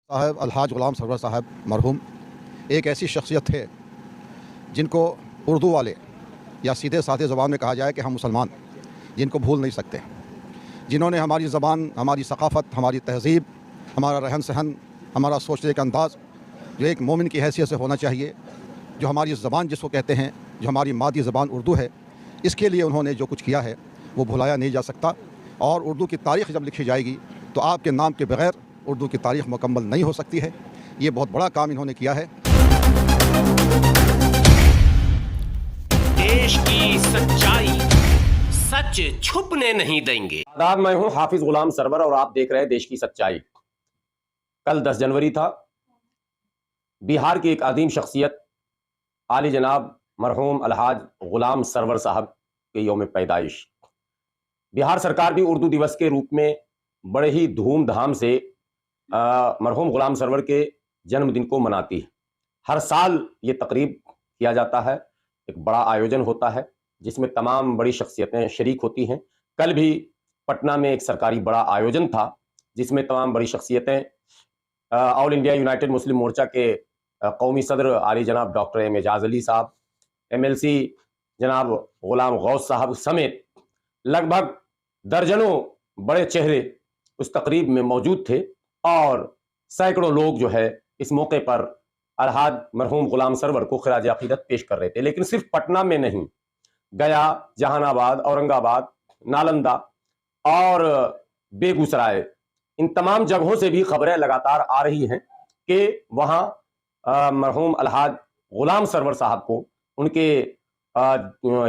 साहब अलहाज ग़ुलाम सरवर साहब मरहूम एक ऐसी शख्सियत थे जिनको उर्दू वाले या सीधे साधे ज़बान में कहा जाए कि हम मुसलमान जिनको भूल नहीं सकते, जिन्होंने हमारी ज़बान, हमारी सकाफ़त, हमारी तहज़ीब, हमारा रहन सहन, हमारा सोचने का अंदाज़ जो एक मोमिन की हैसियत से होना चाहिए, जो हमारी ज़बान जिसको कहते हैं, जो हमारी मादी ज़बान उर्दू है, इसके लिए उन्होंने जो कुछ किया है वो भुलाया नहीं जा सकता। और उर्दू की तारीख़ जब लिखी जाएगी तो आपके नाम के बग़ैर उर्दू की तारीख़ मुकम्मल नहीं हो सकती है। ये बहुत बड़ा काम इन्होंने किया है। देश की सच्चाई, सच छुपने नहीं देंगे। आदाब, मैं हूं हाफिज गुलाम सरवर और आप देख रहे हैं देश की सच्चाई। कल 10 जनवरी था। बिहार की एक अदीम शख्सियत आली जनाब मरहूम अलहाज गुलाम सरवर साहब के यौम पैदाइश। बिहार सरकार भी उर्दू दिवस के रूप में बड़े ही धूमधाम से मरहूम गुलाम सरवर के जन्मदिन को मनाती है। हर साल ये तकरीब किया जाता है, एक बड़ा आयोजन होता है जिसमें तमाम बड़ी शख्सियतें शरीक होती हैं। कल भी पटना में एक सरकारी बड़ा आयोजन था जिसमें तमाम बड़ी शख्सियतें, ऑल इंडिया यूनाइटेड मुस्लिम मोर्चा के कौमी सदर आली जनाब डॉक्टर एजाज अली साहब, MLC जनाब गुलाम गौस साहब समेत लगभग दर्जनों बड़े चेहरे उस तकरीब में मौजूद थे और सैकड़ों लोग जो है इस मौके पर अलहाज मरहूम गुलाम सरवर को खिराज अकीदत पेश कर रहे थे। लेकिन सिर्फ पटना में नहीं, गया, जहानाबाद, औरंगाबाद, नालंदा और बेगूसराय, इन तमाम जगहों से भी खबरें लगातार आ रही हैं कि वहां मरहूम अलहाज गुलाम सरवर साहब को उनके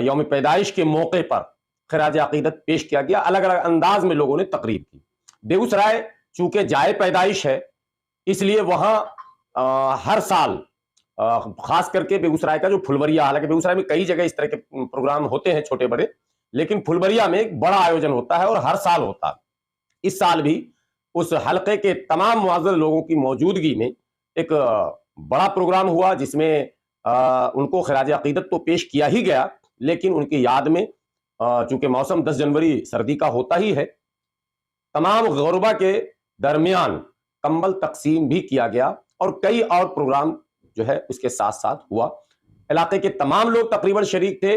यौम पैदाइश के मौके पर खिराज अकीदत पेश किया गया। अलग अलग अंदाज में लोगों ने तकरीब की। बेगूसराय चूंकि जाए पैदाइश है इसलिए वहां हर साल खास करके बेगूसराय का जो फुलवरिया, हालांकि बेगूसराय में कई जगह इस तरह के प्रोग्राम होते हैं छोटे बड़े, लेकिन फुलवरिया में एक बड़ा आयोजन होता है और हर साल होता है। इस साल भी उस हलके के तमाम मुअज़्ज़ज़ लोगों की मौजूदगी में एक बड़ा प्रोग्राम हुआ जिसमें उनको खिराज अकीदत तो पेश किया ही गया, लेकिन उनकी याद में चूंकि मौसम 10 जनवरी सर्दी का होता ही है, तमाम गौरबा के दरमियान कंबल तकसीम भी किया गया और कई और प्रोग्राम जो है उसके साथ साथ हुआ। इलाके के तमाम लोग तकरीबन शरीक थे।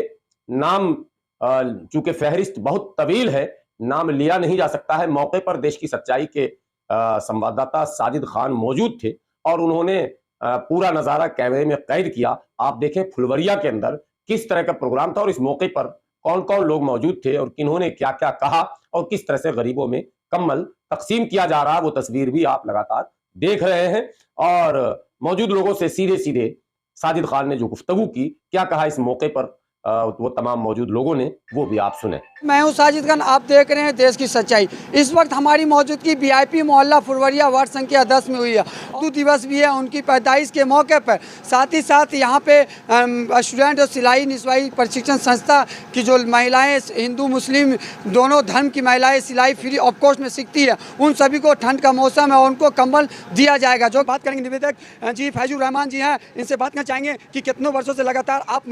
नाम चूंकि फहरिस्त बहुत तवील है, नाम लिया नहीं जा सकता है। मौके पर देश की सच्चाई के संवाददाता साजिद खान मौजूद थे और उन्होंने पूरा नजारा कैमरे में कैद किया। आप देखें फुलवरिया के अंदर किस तरह का प्रोग्राम था और इस मौके पर कौन कौन लोग मौजूद थे और किन्होंने क्या क्या कहा और किस तरह से गरीबों में कम्बल तकसीम किया जा रहा है। वो तस्वीर भी आप लगातार देख रहे हैं और मौजूद लोगों से सीधे सीधे साजिद खान ने जो गुफ्तगू की, क्या कहा इस मौके पर वो तमाम मौजूद लोगों ने, वो भी आप सुने। मैं हूं साजिद खान, आप देख रहे हैं देश की सच्चाई। इस वक्त हमारी मौजूदगी VIP मोहल्ला फुलवरिया वार्ड संख्या 10 में हुई है। उर्दू दिवस भी है उनकी पैदाइश के मौके पर। साथ ही साथ यहाँ पे स्टूडेंट और सिलाई निस्वाई प्रशिक्षण संस्था की जो महिलाएं, हिंदू मुस्लिम दोनों धर्म की महिलाएं सिलाई फ्री ऑफ कॉस्ट में सीखती है, उन सभी को ठंड का मौसम है और उनको कंबल दिया जाएगा। जो बात करेंगे निवेदक जी फैजुर रहमान जी हैं, इनसे बात करना चाहेंगे कि कितनों वर्षों से लगातार आप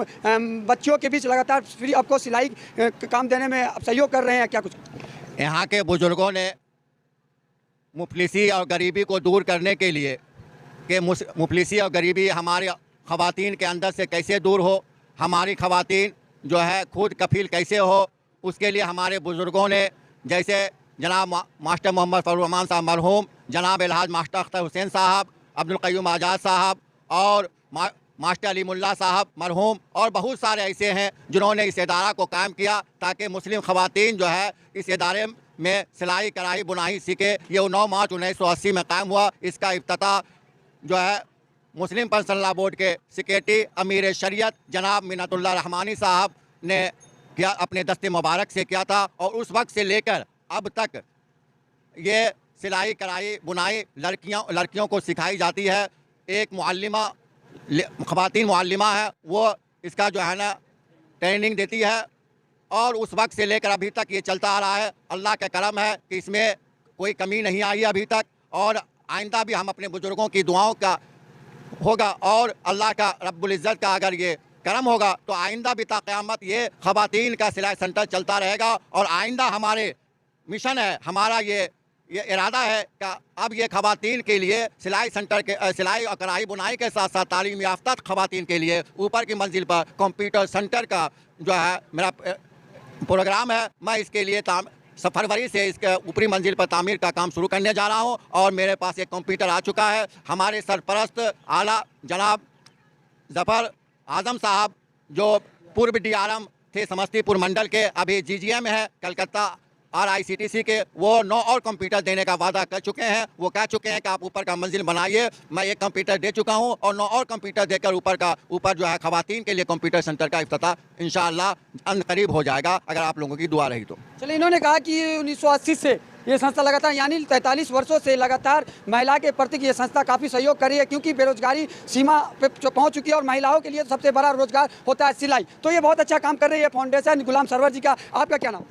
बच्चियों के बीच लगातार फ्री आपको सिलाई काम देने में आप सहयोग कर रहे हैं, क्या कुछ? यहाँ के बुजुर्गों ने मुफलिसी और गरीबी को दूर करने के लिए कि मुफलिसी और गरीबी हमारे ख़वातीन के अंदर से कैसे दूर हो, हमारी ख़वातीन जो है खुद कफील कैसे हो, उसके लिए हमारे बुजुर्गों ने, जैसे जनाब मास्टर मोहम्मद फजलुर रहमान साहब मरहूम, जनाब अलहाज मास्टर अख्तर हुसैन साहब, अब्दुल क़य्यूम आज़ाद साहब और मास्टर अली मुल्ला साहब मरहूम और बहुत सारे ऐसे हैं जिन्होंने इस इदारा को कायम किया ताकि मुस्लिम ख़वातीन जो है इस इदारे में सिलाई कढ़ाई बुनाई सीखे। ये 9 मार्च 1980 में कायम हुआ। इसका इफ्तिताह जो है मुस्लिम पर्सनल बोर्ड के सेक्रेटरी अमीर शरीयत जनाब मिन्नतुल्लाह रहमानी साहब ने किया, अपने दस्ते मुबारक से किया था। और उस वक्त से लेकर अब तक ये सिलाई कढ़ाई बुनाई लड़कियों को सिखाई जाती है। एक मुअल्लिमा ख़वातीन मुअल्लिमा है, वो इसका जो है ना ट्रेनिंग देती है और उस वक्त से लेकर अभी तक ये चलता आ रहा है। अल्लाह का करम है कि इसमें कोई कमी नहीं आई अभी तक और आइंदा भी हम अपने बुजुर्गों की दुआओं का होगा और अल्लाह का रब्बुल इज़्ज़त का अगर ये करम होगा तो आइंदा भी ता क़यामत ये ख़वातीन का सिलाई सेंटर चलता रहेगा। और आइंदा हमारे मिशन है, हमारा ये ये इरादा है कि अब ये खवातीन के लिए सिलाई सेंटर के सिलाई और कढ़ाई बुनाई के साथ साथ तालीम याफ्ता खवातीन के लिए ऊपर की मंजिल पर कंप्यूटर सेंटर का जो है मेरा प्रोग्राम है। मैं इसके लिए फरवरी से इसके ऊपरी मंजिल पर तामीर का काम शुरू करने जा रहा हूं और मेरे पास एक कंप्यूटर आ चुका है। हमारे सरपरस्त आला जनाब जफ़र आजम साहब जो पूर्व DRM थे समस्तीपुर मंडल के, अभी GGM है कलकत्ता RICTC के, वो 9 और कंप्यूटर देने का वादा कर चुके हैं। वो कह चुके हैं कि आप ऊपर का मंजिल बनाइए। मैं एक कंप्यूटर दे चुका हूं और 9 और कंप्यूटर देकर ऊपर जो है खवातीन के लिए कंप्यूटर सेंटर का इफ्तिताह इंशाअल्लाह अनकरीब हो जाएगा, अगर आप लोगों की दुआ रही तो। चलिए, इन्होंने कहा कि 1980 से ये संस्था लगातार यानी 43 वर्षों से लगातार महिला के प्रति ये संस्था काफ़ी सहयोग कर रही है, क्योंकि बेरोजगारी सीमा पे पहुंच चुकी है और महिलाओं के लिए सबसे बड़ा रोजगार होता है सिलाई। तो ये बहुत अच्छा काम कर रही है फाउंडेशन गुलाम सरवर जी का। आपका क्या नाम?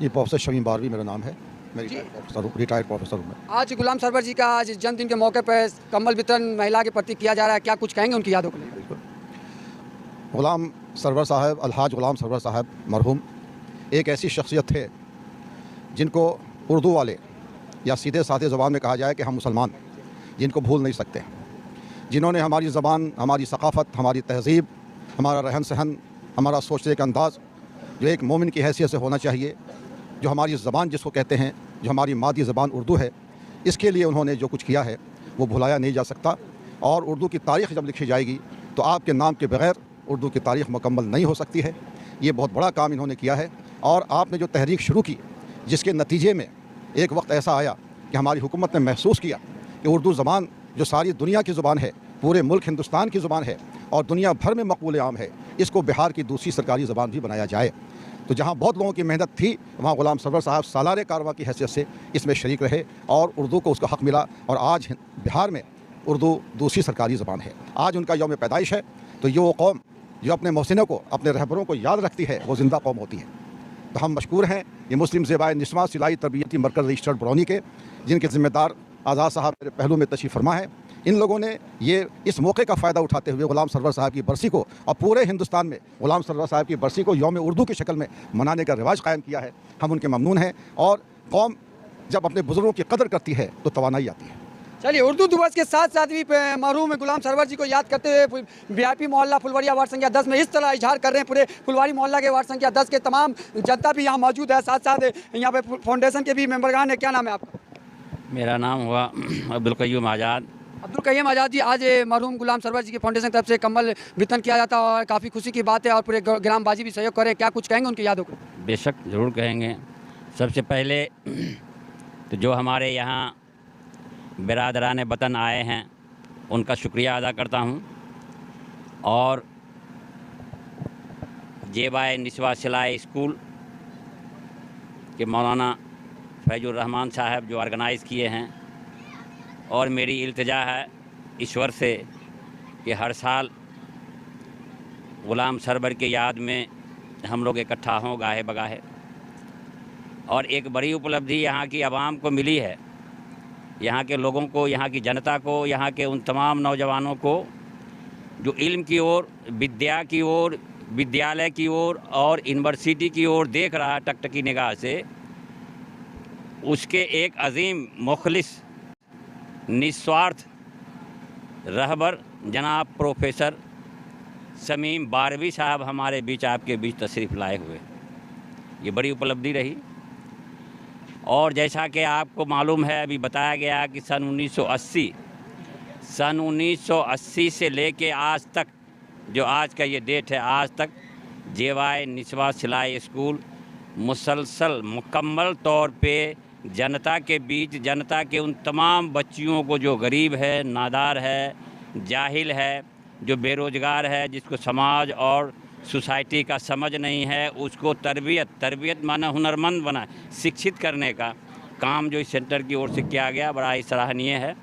ये प्रोफेसर शमीम बारवी मेरा नाम है। मैं रिटायर्ड प्रोफेसर हूँ। आज गुलाम सरवर जी का आज जन्मदिन के मौके पर कम्बल वितरण महिला के प्रति किया जा रहा है, क्या कुछ कहेंगे उनकी यादों के लिए? गुलाम सरवर साहब, अलहाज गुलाम सरवर साहब मरहूम एक ऐसी शख्सियत थे जिनको उर्दू वाले या सीधे साधे ज़बान में कहा जाए कि हम मुसलमान, जिनको भूल नहीं सकते, जिन्होंने हमारी ज़बान, हमारी सकाफ़त, हमारी तहज़ीब, हमारा रहन सहन, हमारा सोचने का अंदाज़ जो एक मोमिन की हैसियत से होना चाहिए, जो हमारी ज़बान जिसको कहते हैं, जो हमारी मादी ज़बान उर्दू है, इसके लिए उन्होंने जो कुछ किया है वो भुलाया नहीं जा सकता। और उर्दू की तारीख़ जब लिखी जाएगी तो आपके नाम के बग़ैर उर्दू की तारीख़ मुकम्मल नहीं हो सकती है। ये बहुत बड़ा काम इन्होंने किया है। और आपने जो तहरीक शुरू की, जिसके नतीजे में एक वक्त ऐसा आया कि हमारी हुकूमत ने महसूस किया कि उर्दू ज़बान जो सारी दुनिया की ज़ुबान है, पूरे मुल्क हिंदुस्तान की ज़ुबान है और दुनिया भर में मकबूल आम है, इसको बिहार की दूसरी सरकारी ज़बान भी बनाया जाए। तो जहाँ बहुत लोगों की मेहनत थी, वहाँ गुलाम सरवर साहब सालारे कारवां की हैसियत से इसमें शरीक रहे और उर्दू को उसका हक़ मिला। और आज बिहार में उर्दू दूसरी सरकारी ज़बान है। आज उनका यौम पैदाइश है। तो ये वो कौम जो अपने मोहसिनों को, अपने रहबरों को याद रखती है, वो ज़िंदा कौम होती है। तो हम मशकूर हैं ये मुस्लिम ज़ेबाए निस्वां सिलाई तरबियती मरकज़ रजिस्टर्ड बरौनी के, जिनके ज़िम्मेदार आज़ाद साहब मेरे पहलू में तशरीफ़ फरमा है। इन लोगों ने ये इस मौके का फ़ायदा उठाते हुए गुलाम सरवर साहब की बरसी को और पूरे हिंदुस्तान में गुलाम सरवर साहब की बरसी को यौम उर्दू की शक्ल में मनाने का रिवाज कायम किया है। हम उनके ममनून हैं। और कौम जब अपने बुज़ुर्गों की कदर करती है तो तवानाई आती है। चलिए, उर्दू दिवस के साथ साथ भी मरहूम गुलाम सरवर जी को याद करते हुए VIP मोहल्ला फुलवरिया वार्ड संख्या 10 में इस तरह इजहार कर रहे हैं पूरे फुलवारी मोहल्ला के वार्ड संख्या 10 के तमाम जनता भी यहाँ मौजूद है। साथ साथ यहाँ पे फाउंडेशन के भी मेंबरगान है। क्या नाम है आपका? मेरा नाम हुआ अब्दुल कय्यूम आज़ाद। अब्दुल कय्यूम आज़ाद जी, आज मरहूम गुलाम सरवर जी की फाउंडेशन की तरफ से कम्बल वितरण किया जाता है और काफ़ी खुशी की बात है और पूरे ग्रामवासी भी सहयोग करें, क्या कुछ कहेंगे उनकी यादों को? बेशक ज़रूर कहेंगे। सबसे पहले तो जो हमारे यहाँ बिरादरान वतन आए हैं उनका शुक्रिया अदा करता हूँ। और जेबाए निस्वा सिलाई स्कूल के मौलाना फैजुर रहमान साहब जो ऑर्गेनाइज़ किए हैं, और मेरी इल्तिजा है ईश्वर से कि हर साल गुलाम सरवर के याद में हम लोग इकट्ठा हों गाहे बगाहे। और एक बड़ी उपलब्धि यहाँ की आवाम को मिली है, यहाँ के लोगों को, यहाँ की जनता को, यहाँ के उन तमाम नौजवानों को जो इल्म की ओर, विद्या की ओर, विद्यालय की ओर और यूनिवर्सिटी की ओर देख रहा है टकटकी निगाह से, उसके एक अजीम मुखलिस निस्वार्थ रहबर जनाब प्रोफेसर शमीम बारवी साहब हमारे बीच, आपके बीच तशरीफ़ लाए हुए, ये बड़ी उपलब्धि रही। और जैसा कि आपको मालूम है, अभी बताया गया कि सन 1980 से लेके आज तक, जो आज का ये डेट है, आज तक जेबाए निस्वा सिलाई स्कूल मुसलसल मुकम्मल तौर पे जनता के बीच, जनता के उन तमाम बच्चियों को जो गरीब है, नादार है, जाहिल है, जो बेरोज़गार है, जिसको समाज और सोसाइटी का समझ नहीं है, उसको तरबियत माना हुनरमंद बना, शिक्षित करने का काम जो इस सेंटर की ओर से किया गया, बड़ा ही सराहनीय है।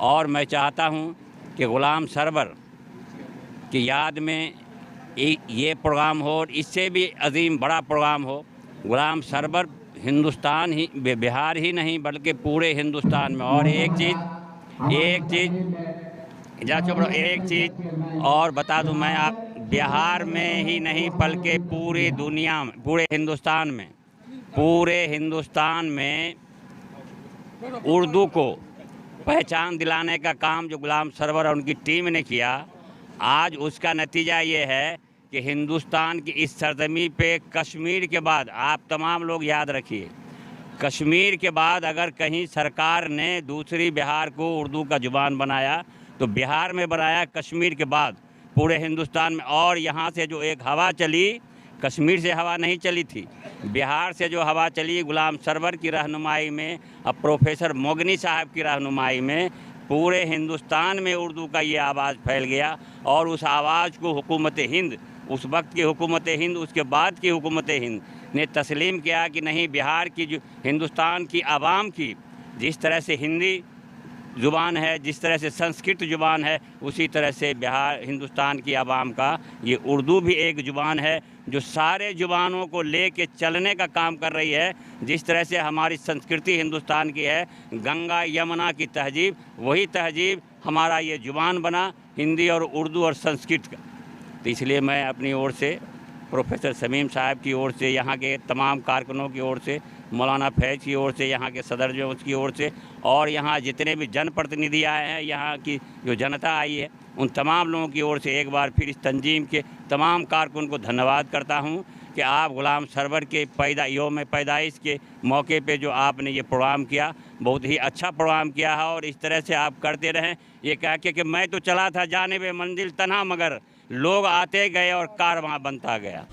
और मैं चाहता हूं कि गुलाम सरवर की याद में ये प्रोग्राम हो और इससे भी अजीम बड़ा प्रोग्राम हो। गुलाम सरवर हिंदुस्तान ही, बिहार ही नहीं बल्कि पूरे हिंदुस्तान में। और एक चीज़ और बता दूं मैं, आप बिहार में ही नहीं बल्कि पूरी दुनिया में, पूरे हिंदुस्तान में उर्दू को पहचान दिलाने का काम जो गुलाम सरवर और उनकी टीम ने किया, आज उसका नतीजा ये है कि हिंदुस्तान की इस सरजमी पे कश्मीर के बाद, आप तमाम लोग याद रखिए, कश्मीर के बाद अगर कहीं सरकार ने दूसरी बिहार को उर्दू का ज़ुबान बनाया तो बिहार में बनाया, कश्मीर के बाद पूरे हिंदुस्तान में। और यहाँ से जो एक हवा चली, कश्मीर से हवा नहीं चली थी, बिहार से जो हवा चली गुलाम सरवर की रहनुमाई में, अब प्रोफेसर मोगनी साहब की रहनुमाई में, पूरे हिंदुस्तान में उर्दू का ये आवाज़ फैल गया। और उस आवाज़ को हुकूमत हिंद, उस वक्त की हुकूमत हिंद, उसके बाद की हुकूमत हिंद ने तस्लीम किया कि नहीं, बिहार की जो हिंदुस्तान की आवाम की जिस तरह से हिंदी ज़ुबान है, जिस तरह से संस्कृत ज़ुबान है, उसी तरह से बिहार हिंदुस्तान की आवाम का ये उर्दू भी एक ज़ुबान है जो सारे ज़ुबानों को ले के चलने का काम कर रही है। जिस तरह से हमारी संस्कृति हिंदुस्तान की है, गंगा यमुना की तहजीब, वही तहजीब हमारा ये ज़ुबान बना, हिंदी और उर्दू और संस्कृत का। तो इसलिए मैं अपनी ओर से, प्रोफेसर शमीम साहब की ओर से, यहाँ के तमाम कारकुनों की ओर से, मौलाना फैज़ की ओर से, यहाँ के सदर जो उसकी ओर से, और यहाँ जितने भी जनप्रतिनिधि आए हैं, यहाँ की जो जनता आई है, उन तमाम लोगों की ओर से एक बार फिर इस तंजीम के तमाम कारकुन को धन्यवाद करता हूँ कि आप गुलाम सरवर के योम पैदाइश के मौके पे जो आपने ये प्रोग्राम किया, बहुत ही अच्छा प्रोग्राम किया है। और इस तरह से आप करते रहें, ये कह के कि मैं तो चला था जानिब मंजिल तन्हा, मगर लोग आते गए और कारवां बनता गया।